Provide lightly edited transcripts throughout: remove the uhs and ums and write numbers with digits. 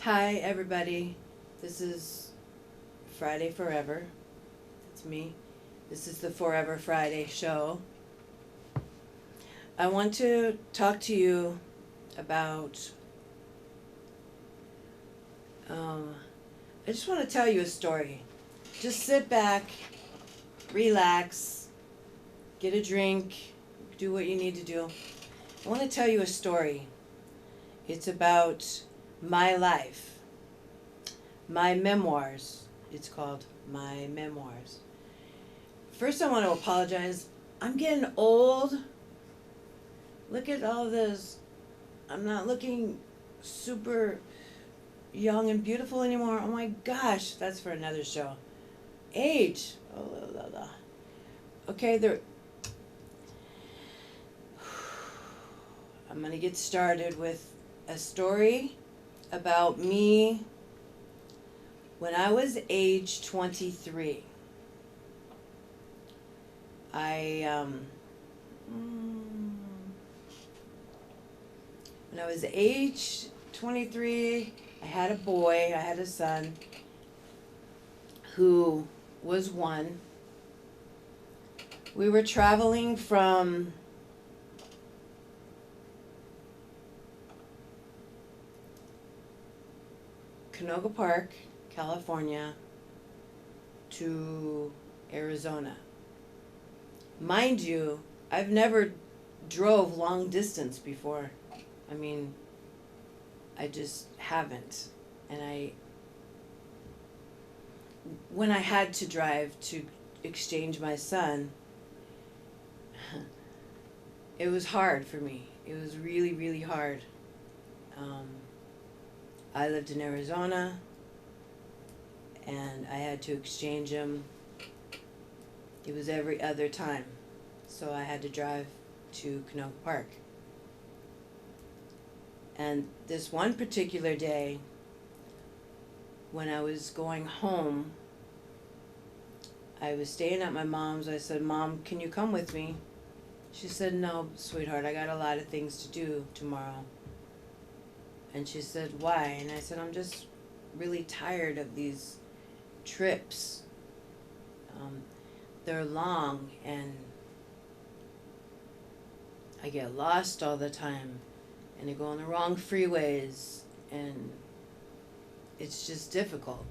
Hi, everybody. This is Friday Forever. It's me. This is the Forever Friday show. I want to talk to you about. I just want to tell you a story. Just sit back, relax, get a drink, do what you need to do. I want to tell you a story. It's about my life. My memoirs. It's called My Memoirs. First, I want to apologize. I'm getting old. Look at all this. I'm not looking super young and beautiful anymore. Oh my gosh, that's for another show. Age. Oh, la, la, la. Okay, I'm going to get started with a story about me when I was age 23. When I was age 23, I had a boy, I had a son who was one. We were traveling from Canoga Park, California, to Arizona. Mind you, I've never drove long distance before. I mean, I just haven't. And when I had to drive to exchange my son, it was hard for me. It was really, really hard. I lived in Arizona, and I had to exchange him. It was every other time, so I had to drive to Canoga Park. And this one particular day, when I was going home, I was staying at my mom's. I said, "Mom, can you come with me?" She said, "No, sweetheart, I got a lot of things to do tomorrow." And she said, "Why?" And I said, "I'm just really tired of these trips. They're long, and I get lost all the time, and I go on the wrong freeways, and it's just difficult."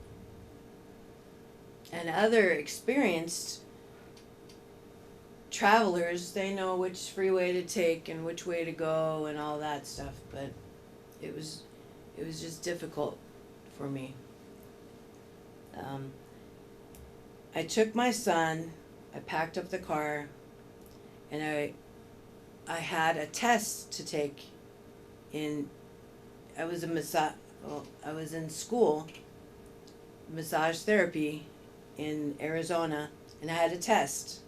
And other experienced travelers, they know which freeway to take and which way to go and all that stuff, but it was just difficult for me. I took my son, I packed up the car, and I had a test to take in. I was in school, massage therapy in Arizona, and I had a test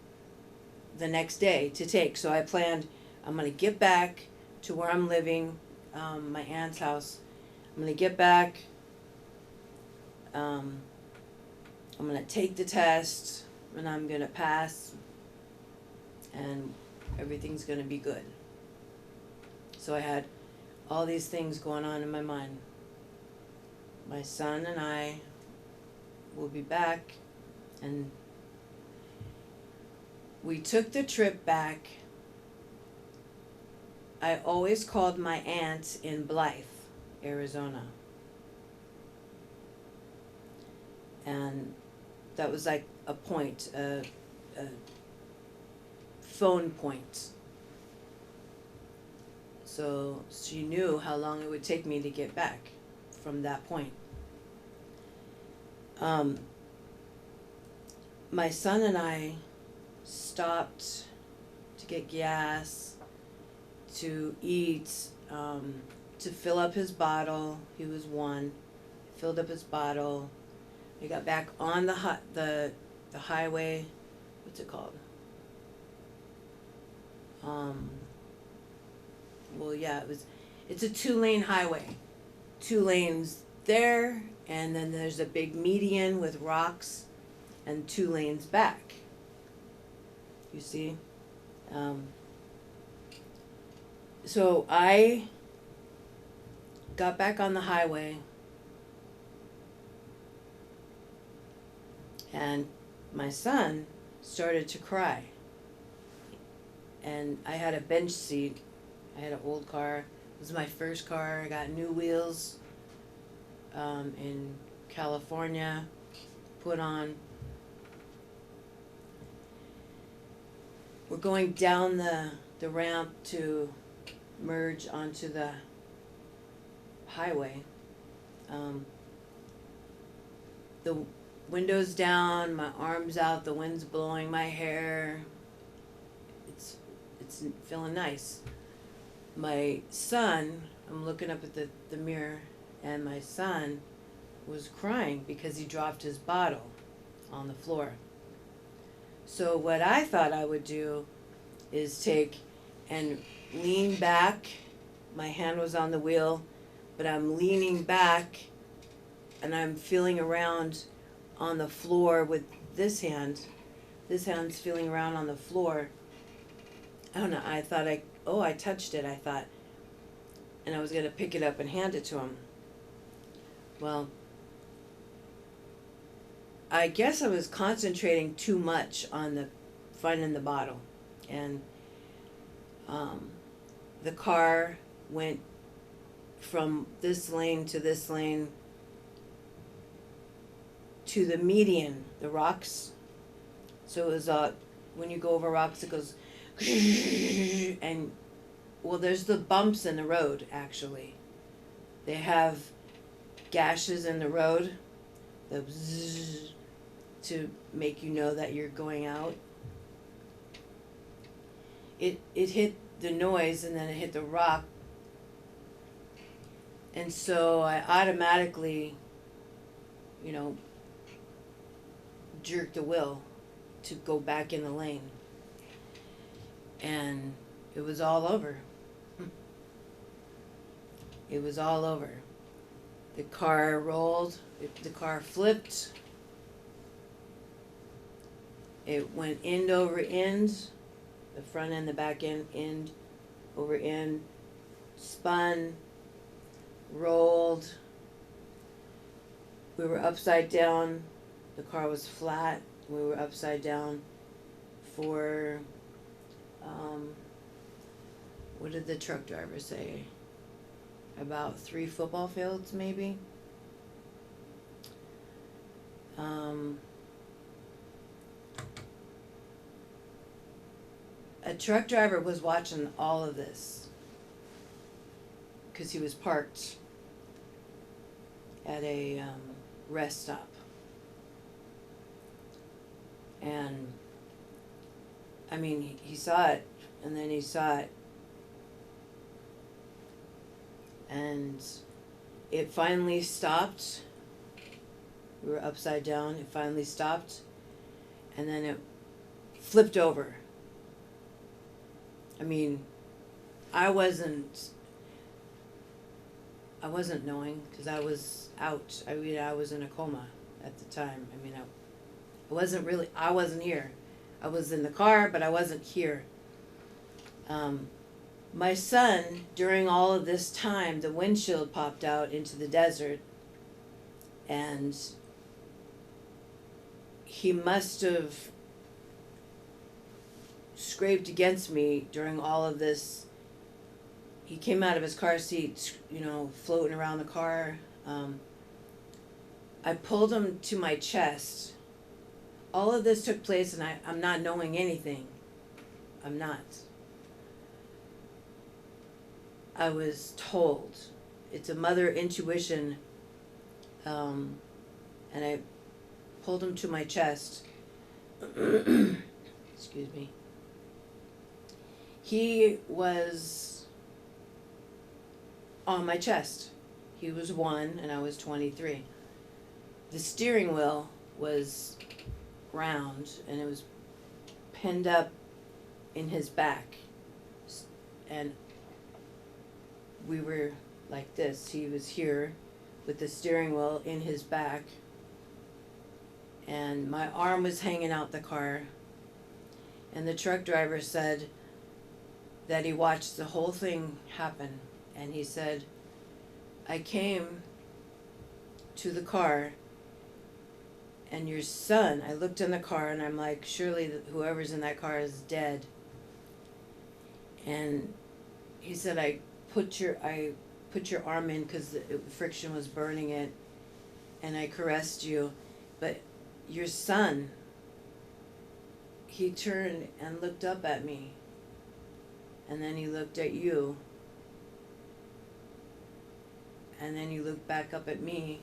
the next day to take. So I planned, I'm going to get back to where I'm living, my aunt's house. I'm going to get back. I'm going to take the test, and I'm going to pass, and everything's going to be good. So I had all these things going on in my mind. My son and I will be back, and we took the trip back. I always called my aunt in Blythe, Arizona. And that was like a point, a phone point. So she knew how long it would take me to get back from that point. My son and I stopped to get gas, to eat, to fill up his bottle. He was one. Filled up his bottle. We got back on the highway. What's it called? Well, yeah, it's a 2-lane highway. 2 lanes there, and then there's a big median with rocks, and 2 lanes back. You see? So I got back on the highway, And my son started to cry. And I had a bench seat. I had an old car. It was my first car. I got new wheels in California, put on. We're going down the ramp to merge onto the highway. The windows down, my arms out, the wind's blowing my hair. It's feeling nice. My son, I'm looking up at the mirror, and my son was crying because he dropped his bottle on the floor. So what I thought I would do is take and lean back. My hand was on the wheel, but I'm leaning back and I'm feeling around on the floor with this hand. This hand's feeling around on the floor. I don't know, I thought I touched it, I thought. And I was going to pick it up and hand it to him. Well, I guess I was concentrating too much on finding the bottle. And the car went from this lane to this lane to the median, the rocks. So it was when you go over rocks, it goes and well, there's the bumps in the road. Actually, they have gashes in the road, the bzzz, to make you know that you're going out. It hit the noise and then it hit the rock, and so I automatically, jerked the wheel to go back in the lane, and it was all over. It was all over. The car rolled, the car flipped, it went end over end, the front end, the back end, end over end, spun, rolled. We were upside down. The car was flat. We were upside down for, what did the truck driver say? About 3 football fields, maybe. A truck driver was watching all of this because he was parked at a rest stop. And, I mean, he saw it, and then he saw it. And it finally stopped. We were upside down. It finally stopped. And then it flipped over. I mean, I wasn't knowing because I was out. I mean, I was in a coma at the time. I mean, I wasn't here. I was in the car, but I wasn't here. My son, during all of this time, the windshield popped out into the desert, and he must have scraped against me during all of this. He came out of his car seat, floating around the car. I pulled him to my chest. All of this took place, and I'm not knowing anything. I'm not. I was told. It's a mother intuition. And I pulled him to my chest. Excuse me. He was on my chest. He was 1 and I was 23. The steering wheel was round and it was pinned up in his back. And we were like this. He was here with the steering wheel in his back. And my arm was hanging out the car. And the truck driver said that he watched the whole thing happen. And he said, I came to the car and your son, I looked in the car and I'm like, surely whoever's in that car is dead. And he said, I put your arm in because the friction was burning it, and I caressed you, but your son, he turned and looked up at me, and then he looked at you, and then he looked back up at me,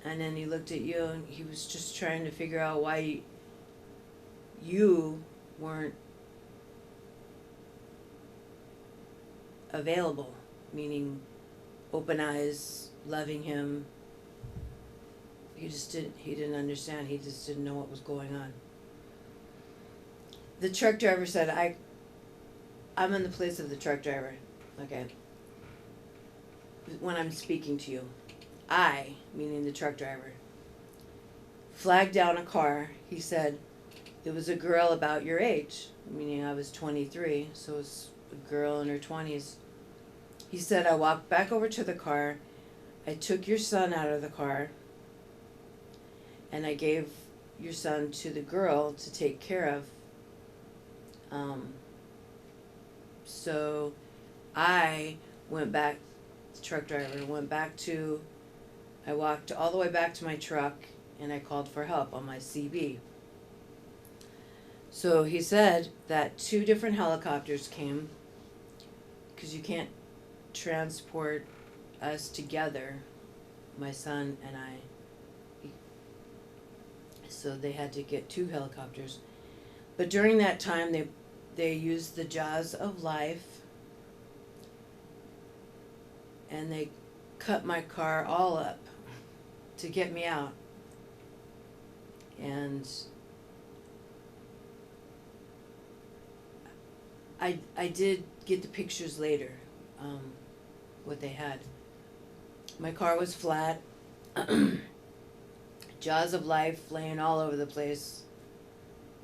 and then he looked at you, and he was just trying to figure out why you weren't available, meaning open eyes, loving him. He didn't understand. He just didn't know what was going on. The truck driver said, I'm in the place of the truck driver, okay, when I'm speaking to you. I, meaning the truck driver, flagged down a car. He said, it was a girl about your age, meaning I was 23, so it was a girl in her 20s. He said, I walked back over to the car, I took your son out of the car, and I gave your son to the girl to take care of. So I went back, the truck driver, I walked all the way back to my truck, and I called for help on my CB. So he said that 2 different helicopters came, because you can't transport us together, my son and I. So they had to get 2 helicopters. But during that time, they used the jaws of life, and they cut my car all up to get me out. And I did get the pictures later, what they had. My car was flat, jaws of life laying all over the place.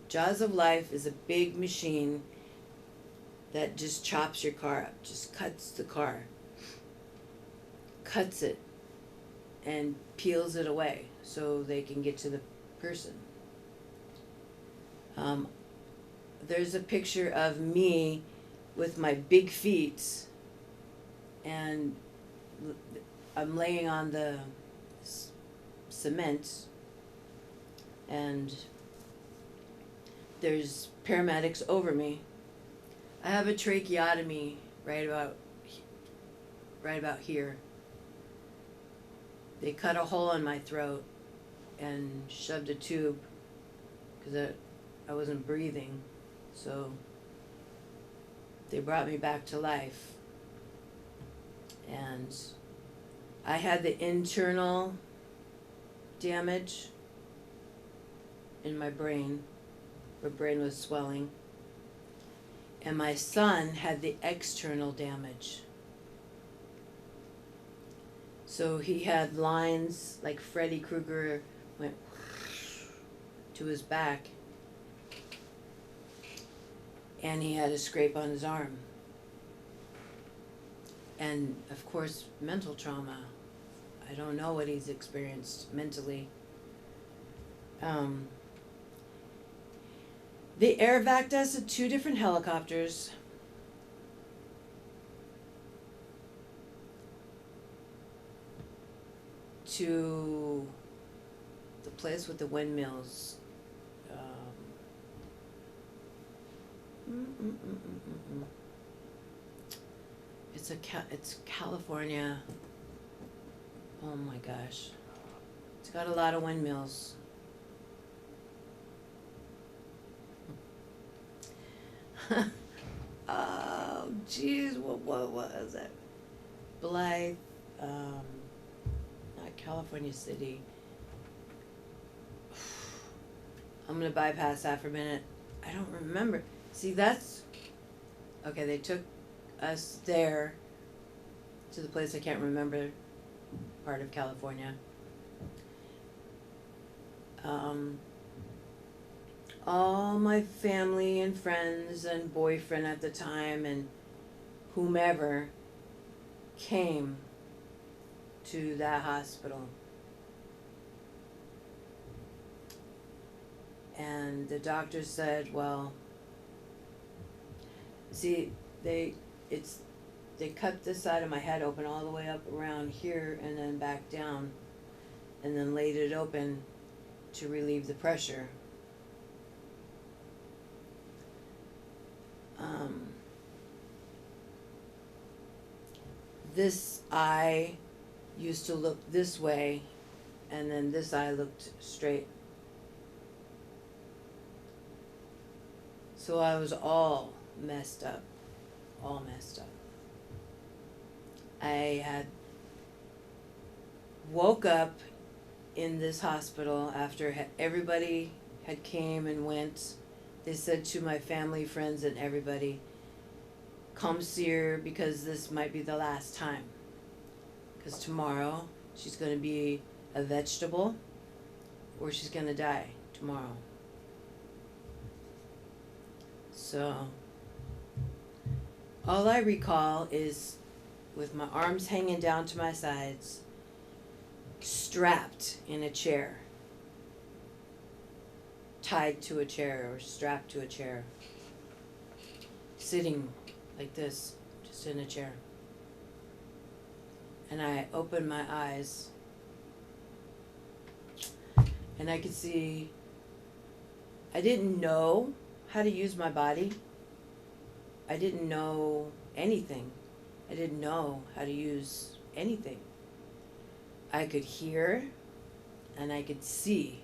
Jaws of life is a big machine that just chops your car up, just cuts the car, cuts it, and peels it away so they can get to the person. There's a picture of me with my big feet, and I'm laying on the cement, and there's paramedics over me. I have a tracheotomy right about here. They cut a hole in my throat and shoved a tube because I wasn't breathing. So they brought me back to life. And I had the internal damage in my brain. My brain was swelling. And my son had the external damage. So he had lines like Freddy Krueger went to his back. And he had a scrape on his arm. And of course, mental trauma. I don't know what he's experienced mentally. They air vac'd us at 2 different helicopters. To the place with the windmills. It's California. Oh my gosh. It's got a lot of windmills. Oh, geez, what was that? Blythe, not California City. I'm gonna bypass that for a minute. I don't remember. See, that's okay. They took us there to the place I can't remember, part of California. All my family and friends and boyfriend at the time and whomever came to that hospital. And the doctor said, well, see, they cut this side of my head open all the way up around here and then back down, and then laid it open to relieve the pressure. This eye used to look this way, and then this eye looked straight. So I was all messed up. I had woke up in this hospital after everybody had came and went. They said to my family, friends, and everybody, come see her because this might be the last time. Because tomorrow she's going to be a vegetable or she's going to die tomorrow. So all I recall is with my arms hanging down to my sides, strapped in a chair, tied to a chair or strapped to a chair, sitting like this, just in a chair. And I opened my eyes and I could see, I didn't know how to use my body. I didn't know anything. I didn't know how to use anything. I could hear and I could see.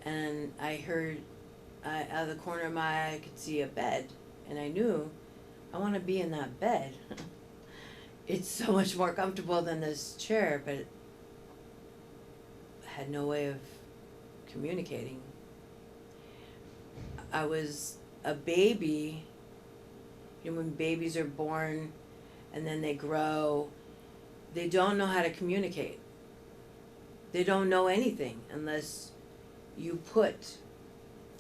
And I heard, out of the corner of my eye, I could see a bed. And I knew, I want to be in that bed. It's so much more comfortable than this chair, but I had no way of communicating. I was a baby. You know, when babies are born and then they grow, they don't know how to communicate. They don't know anything unless you put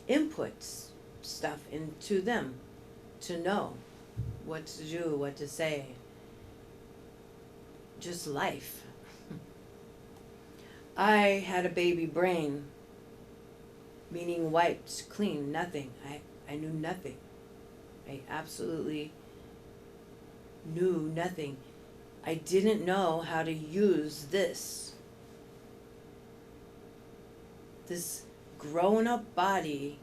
inputs, stuff into them to know what to do, what to say. Just life. I had a baby brain, meaning wiped clean, nothing. I knew nothing. I absolutely knew nothing. I didn't know how to use this grown-up body.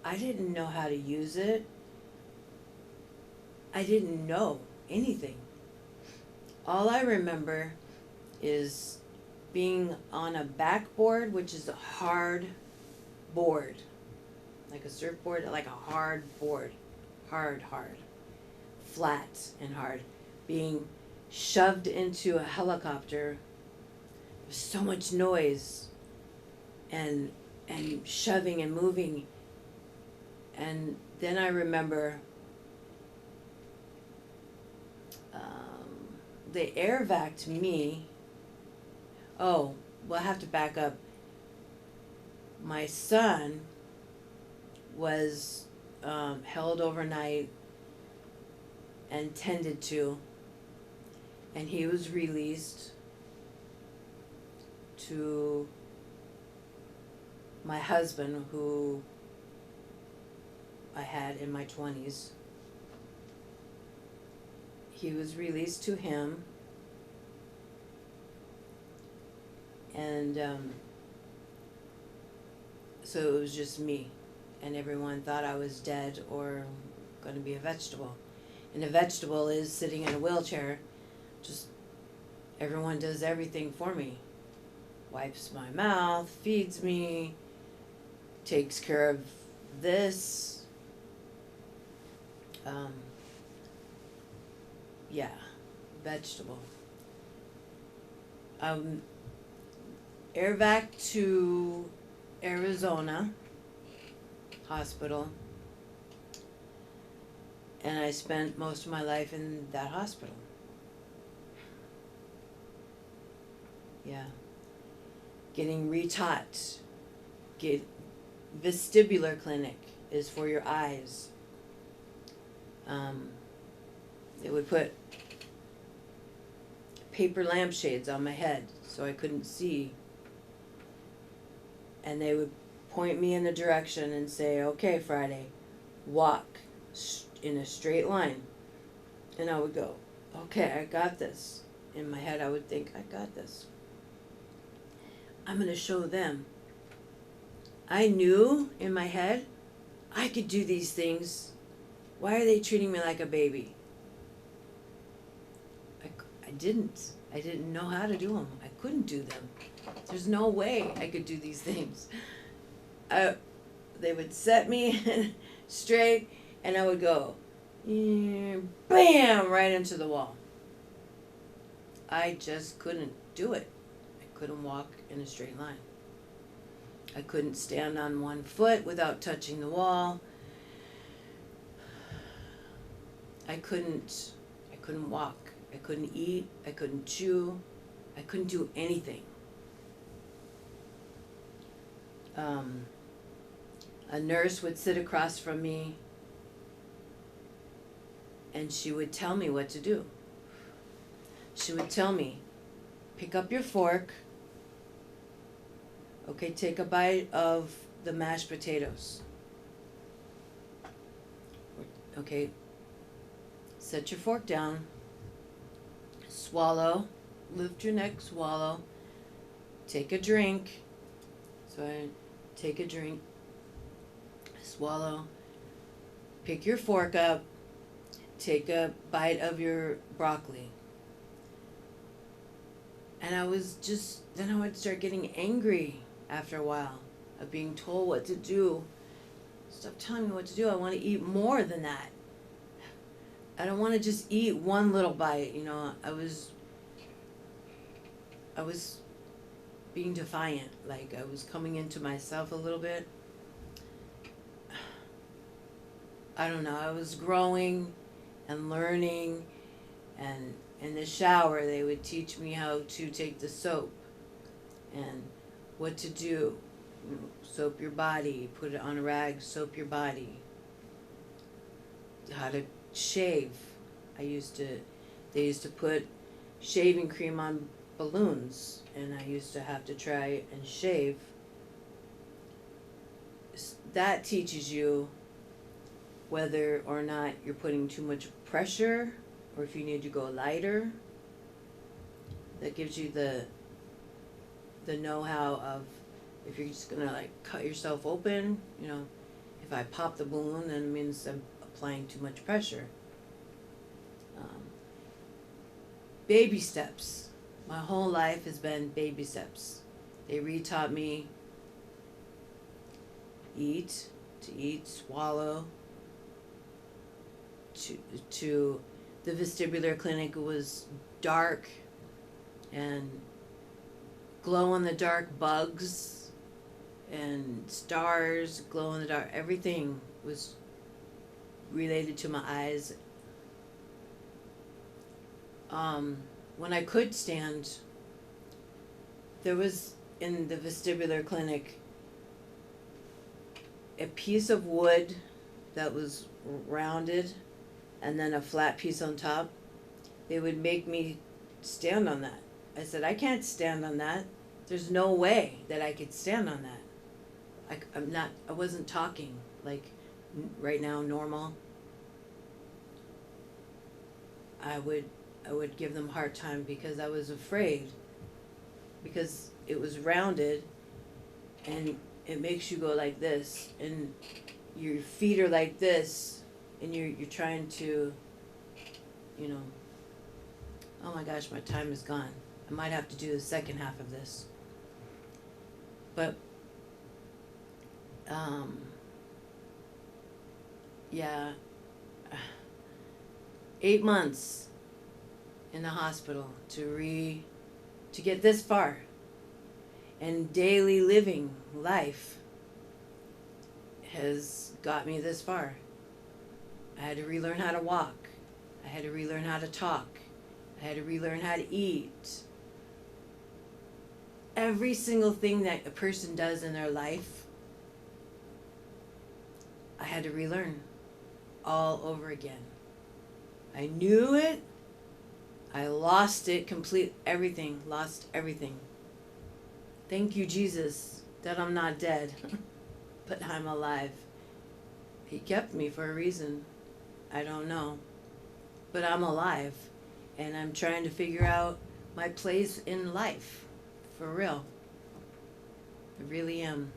I didn't know how to use it. I didn't know anything. All I remember is being on a backboard, which is a hard board, like a surfboard, like a hard board, hard, flat and hard, being shoved into a helicopter. There's so much noise and shoving and moving. And then I remember they air vac'd me. Oh, well, I have to back up. My son was held overnight and tended to, and he was released to my husband, who I had in my 20s. He was released to him, and so it was just me, and everyone thought I was dead or going to be a vegetable. And a vegetable is sitting in a wheelchair, just everyone does everything for me. Wipes my mouth, feeds me, takes care of this. Yeah, vegetable. Air vac to Arizona hospital, and I spent most of my life in that hospital. Yeah. Getting retaught. Vestibular clinic is for your eyes. They would put paper lampshades on my head so I couldn't see. And they would point me in the direction and say, okay, Friday, walk in a straight line. And I would go, okay, I got this. In my head, I would think, I got this. I'm going to show them. I knew in my head I could do these things. Why are they treating me like a baby? I didn't. I didn't know how to do them. I couldn't do them. There's no way I could do these things. They would set me straight, and I would go, bam, right into the wall. I just couldn't do it. I couldn't walk in a straight line. I couldn't stand on one foot without touching the wall. I couldn't walk. I couldn't eat. I couldn't chew. I couldn't do anything. A nurse would sit across from me and she would tell me what to do. She would tell me, pick up your fork. Okay, take a bite of the mashed potatoes. Okay, set your fork down. Swallow, lift your neck, swallow. Take a drink. So I take a drink, swallow. Pick your fork up. Take a bite of your broccoli. And then I would start getting angry after a while of being told what to do. Stop telling me what to do. I want to eat more than that. I don't want to just eat one little bite. You know, I was being defiant. Like I was coming into myself a little bit. I don't know. I was growing and learning, and in the shower they would teach me how to take the soap and what to do. Soap your body, put it on a rag, soap your body. How to shave. They used to put shaving cream on balloons, and I used to have to try and shave. That teaches you whether or not you're putting too much pressure or if you need to go lighter. That gives you the know-how of if you're just gonna like cut yourself open, you know, if I pop the balloon, then it means I'm applying too much pressure. Baby steps. My whole life has been baby steps. They re-taught me to eat, swallow. To the vestibular clinic was dark and glow in the dark bugs and stars, glow in the dark. Everything was related to my eyes. When I could stand, there was in the vestibular clinic a piece of wood that was rounded and then a flat piece on top. They would make me stand on that. I said, I can't stand on that. There's no way that I could stand on that. I wasn't talking like right now normal. I would give them a hard time because I was afraid, because it was rounded and it makes you go like this and your feet are like this and you're trying to, you know, oh my gosh, my time is gone. I might have to do the second half of this. But yeah, 8 months in the hospital to get this far, and daily living life has got me this far. I had to relearn how to walk. I had to relearn how to talk. I had to relearn how to eat. Every single thing that a person does in their life, I had to relearn all over again. I knew it, I lost it everything, lost everything. Thank you, Jesus, that I'm not dead, but I'm alive. He kept me for a reason. I don't know. But I'm alive, and I'm trying to figure out my place in life, for real. I really am.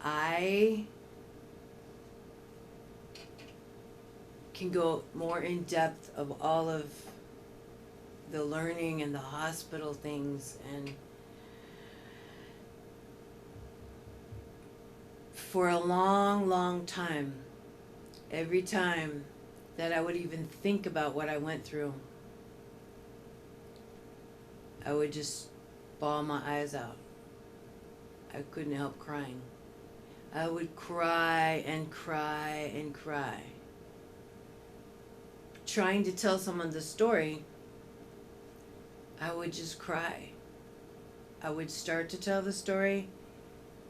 I can go more in depth of all of the learning and the hospital things, and for a long, long time, every time that I would even think about what I went through, I would just bawl my eyes out. I couldn't help crying. I would cry and cry and cry. Trying to tell someone the story, I would just cry. I would start to tell the story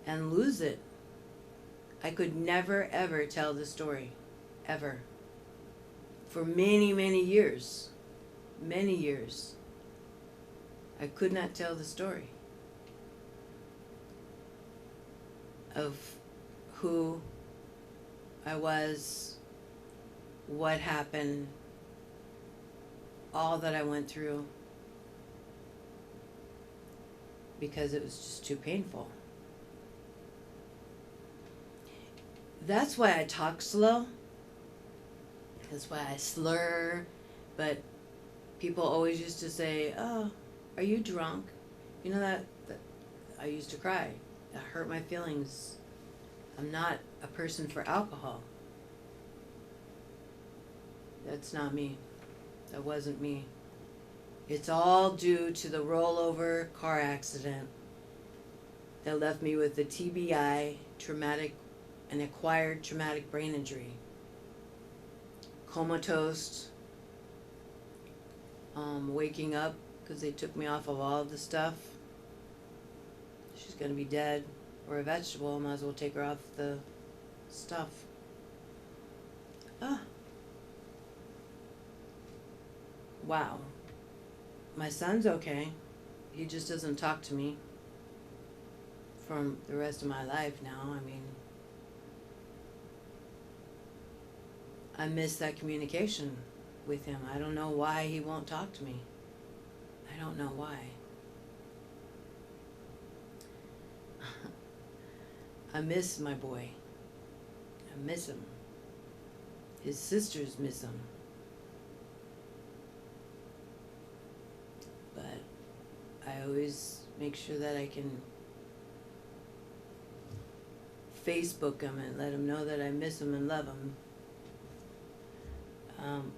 and lose it. I could never ever tell the story, ever. For many, many years, I could not tell the story of who I was, what happened, all that I went through, because it was just too painful. That's why I talk slow. That's why I slur. But people always used to say, "Oh, are you drunk?" You know that I used to cry. That hurt my feelings. I'm not a person for alcohol. That's not me. That wasn't me. It's all due to the rollover car accident that left me with a TBI, an acquired traumatic brain injury. Comatose, waking up because they took me off of all of the stuff. She's going to be dead or a vegetable. Might as well take her off the stuff. Wow. My son's okay. He just doesn't talk to me from the rest of my life now. I mean, I miss that communication with him. I don't know why he won't talk to me. I don't know why. I miss my boy. I miss him. His sisters miss him. But I always make sure that I can Facebook him and let him know that I miss him and love him.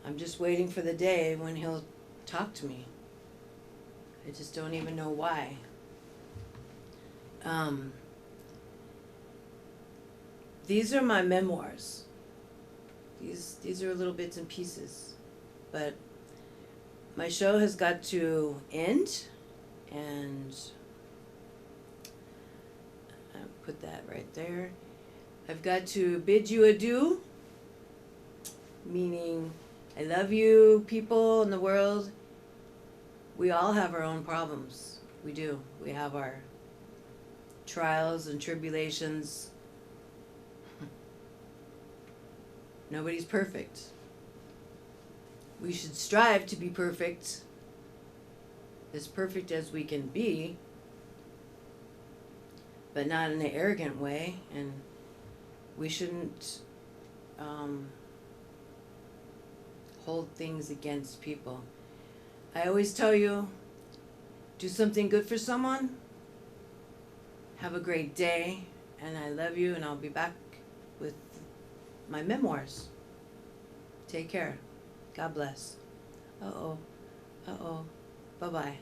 I'm just waiting for the day when he'll talk to me. I just don't even know why. These are my memoirs. These are little bits and pieces. But my show has got to end, and I'll put that right there. I've got to bid you adieu, meaning I love you, people in the world. We all have our own problems. We do. We have our trials and tribulations. Nobody's perfect. We should strive to be perfect as we can be, but not in an arrogant way, and we shouldn't hold things against people. I always tell you, do something good for someone. Have a great day, and I love you, and I'll be back with my memoirs. Take care. God bless. Uh-oh. Bye-bye.